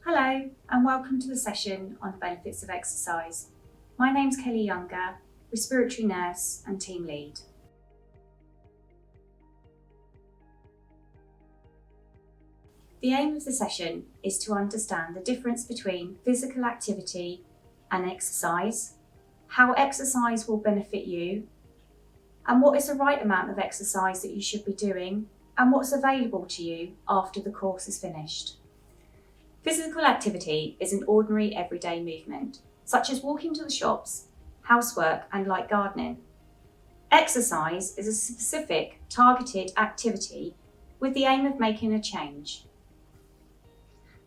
Hello and welcome to the session on the benefits of exercise. My name's Kelly Younger, respiratory nurse and team lead. The aim of the session is to understand the difference between physical activity and exercise, how exercise will benefit you, and what is the right amount of exercise that you should be doing, and what's available to you after the course is finished. Physical activity is an ordinary everyday movement, such as walking to the shops, housework and light gardening. Exercise is a specific, targeted activity with the aim of making a change.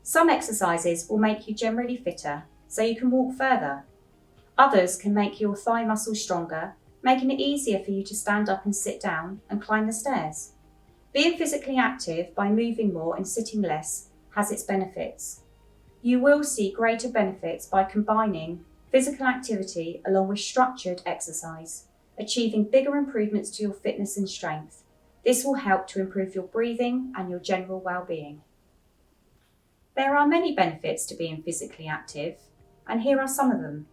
Some exercises will make you generally fitter, so you can walk further. Others can make your thigh muscles stronger, making it easier for you to stand up and sit down and climb the stairs. Being physically active by moving more and sitting less has its benefits. You will see greater benefits by combining physical activity along with structured exercise, achieving bigger improvements to your fitness and strength. This will help to improve your breathing and your general well-being. There are many benefits to being physically active, and here are some of them.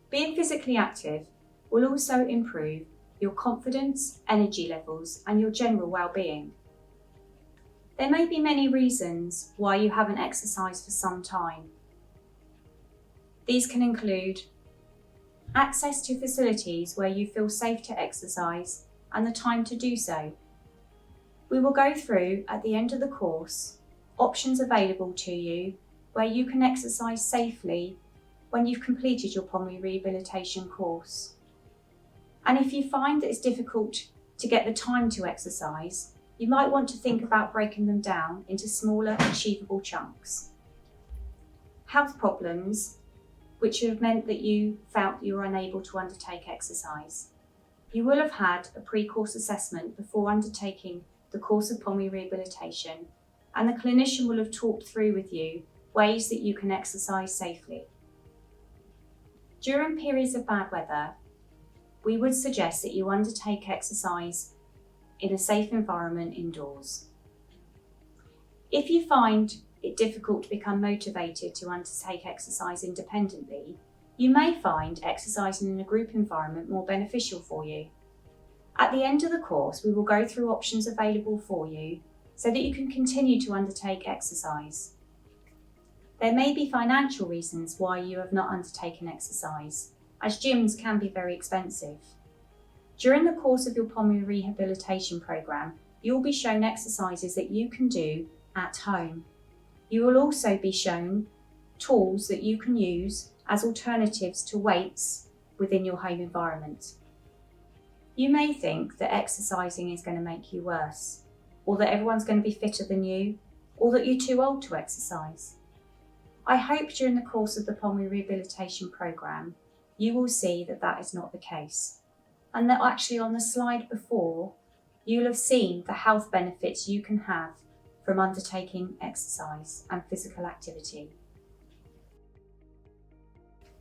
Being physically active will also improve your confidence, energy levels, and your general well-being. There may be many reasons why you haven't exercised for some time. These can include access to facilities where you feel safe to exercise and the time to do so. We will go through at the end of the course options available to you where you can exercise safely when you've completed your pulmonary rehabilitation course. And if you find that it's difficult to get the time to exercise, you might want to think about breaking them down into smaller, achievable chunks. Health problems, which have meant that you felt you were unable to undertake exercise. You will have had a pre-course assessment before undertaking the course of pulmonary rehabilitation, and the clinician will have talked through with you ways that you can exercise safely. During periods of bad weather, we would suggest that you undertake exercise in a safe environment indoors. If you find it difficult to become motivated to undertake exercise independently, you may find exercising in a group environment more beneficial for you. At the end of the course, we will go through options available for you so that you can continue to undertake exercise. There may be financial reasons why you have not undertaken exercise, as gyms can be very expensive. During the course of your pulmonary rehabilitation programme, you will be shown exercises that you can do at home. You will also be shown tools that you can use as alternatives to weights within your home environment. You may think that exercising is going to make you worse, or that everyone's going to be fitter than you, or that you're too old to exercise. I hope during the course of the pulmonary rehabilitation programme, you will see that that is not the case, and that actually on the slide before, you'll have seen the health benefits you can have from undertaking exercise and physical activity.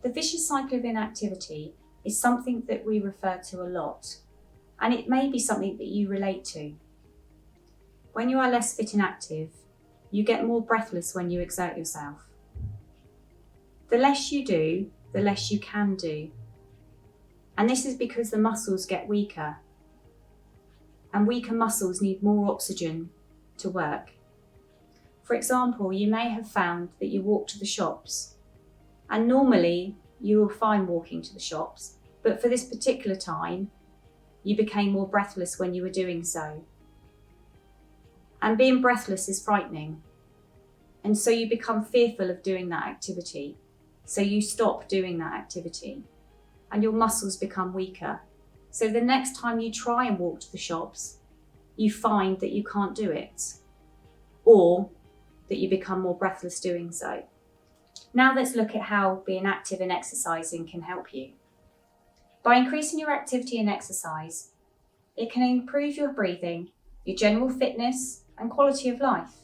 The vicious cycle of inactivity is something that we refer to a lot, and it may be something that you relate to. When you are less fit and active, you get more breathless when you exert yourself. The less you do, the less you can do. And this is because the muscles get weaker. And weaker muscles need more oxygen to work. For example, you may have found that you walk to the shops. And normally you will find walking to the shops, but for this particular time, you became more breathless when you were doing so. And being breathless is frightening. And so you become fearful of doing that activity. So you stop doing that activity and your muscles become weaker. So the next time you try and walk to the shops, you find that you can't do it, or that you become more breathless doing so. Now let's look at how being active and exercising can help you. By increasing your activity and exercise, it can improve your breathing, your general fitness and quality of life.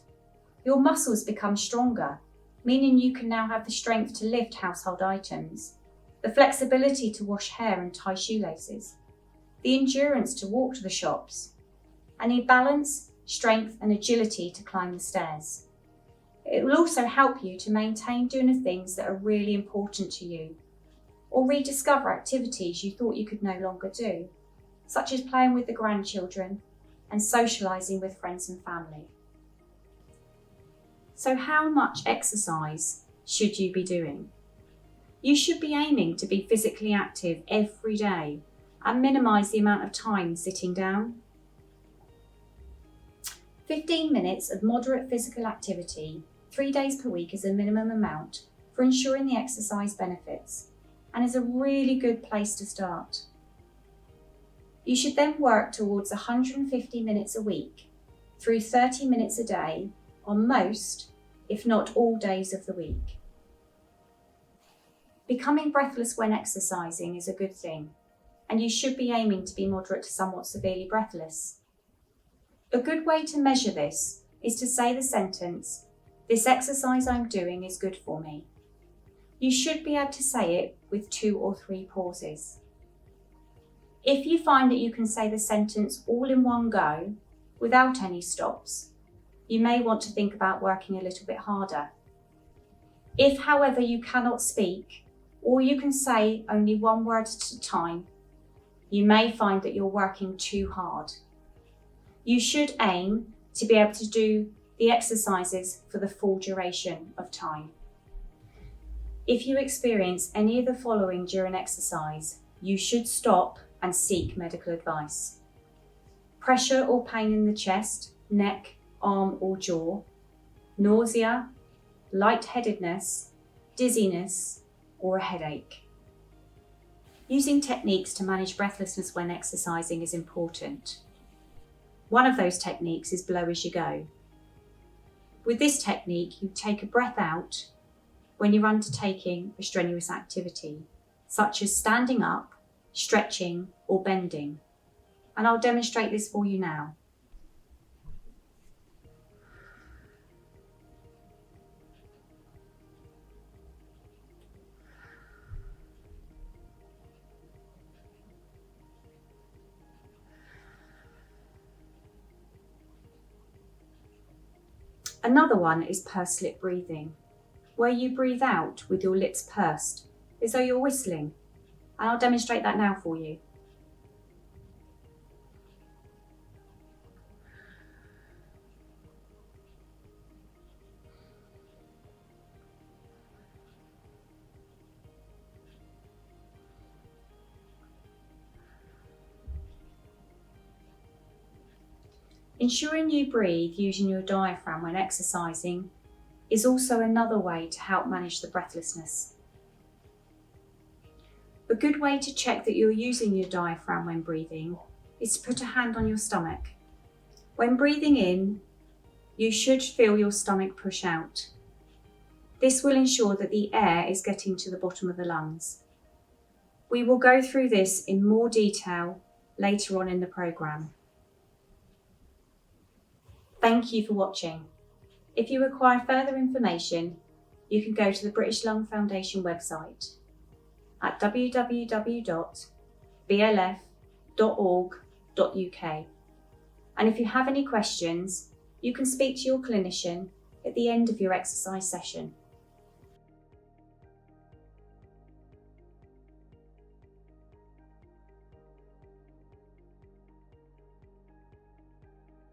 Your muscles become stronger, meaning you can now have the strength to lift household items, the flexibility to wash hair and tie shoelaces, the endurance to walk to the shops, and the balance, strength and agility to climb the stairs. It will also help you to maintain doing the things that are really important to you, or rediscover activities you thought you could no longer do, such as playing with the grandchildren and socialising with friends and family. So how much exercise should you be doing? You should be aiming to be physically active every day and minimise the amount of time sitting down. 15 minutes of moderate physical activity 3 days per week is a minimum amount for ensuring the exercise benefits and is a really good place to start. You should then work towards 150 minutes a week through 30 minutes a day on most, if not all days of the week. Becoming breathless when exercising is a good thing, and you should be aiming to be moderate to somewhat severely breathless. A good way to measure this is to say the sentence, "This exercise I'm doing is good for me." You should be able to say it with 2 or 3 pauses. If you find that you can say the sentence all in one go, without any stops, you may want to think about working a little bit harder. If, however, you cannot speak, or you can say only one word at a time, you may find that you're working too hard. You should aim to be able to do the exercises for the full duration of time. If you experience any of the following during exercise, you should stop and seek medical advice. Pressure or pain in the chest, neck, arm or jaw, nausea, lightheadedness, dizziness, or a headache. Using techniques to manage breathlessness when exercising is important. One of those techniques is blow as you go. With this technique, you take a breath out when you're undertaking a strenuous activity, such as standing up, stretching, or bending. And I'll demonstrate this for you now. Another one is pursed lip breathing, where you breathe out with your lips pursed, as though you're whistling. And I'll demonstrate that now for you. Ensuring you breathe using your diaphragm when exercising is also another way to help manage the breathlessness. A good way to check that you're using your diaphragm when breathing is to put a hand on your stomach. When breathing in, you should feel your stomach push out. This will ensure that the air is getting to the bottom of the lungs. We will go through this in more detail later on in the programme. Thank you for watching. If you require further information, you can go to the British Lung Foundation website at www.blf.org.uk. And if you have any questions, you can speak to your clinician at the end of your exercise session.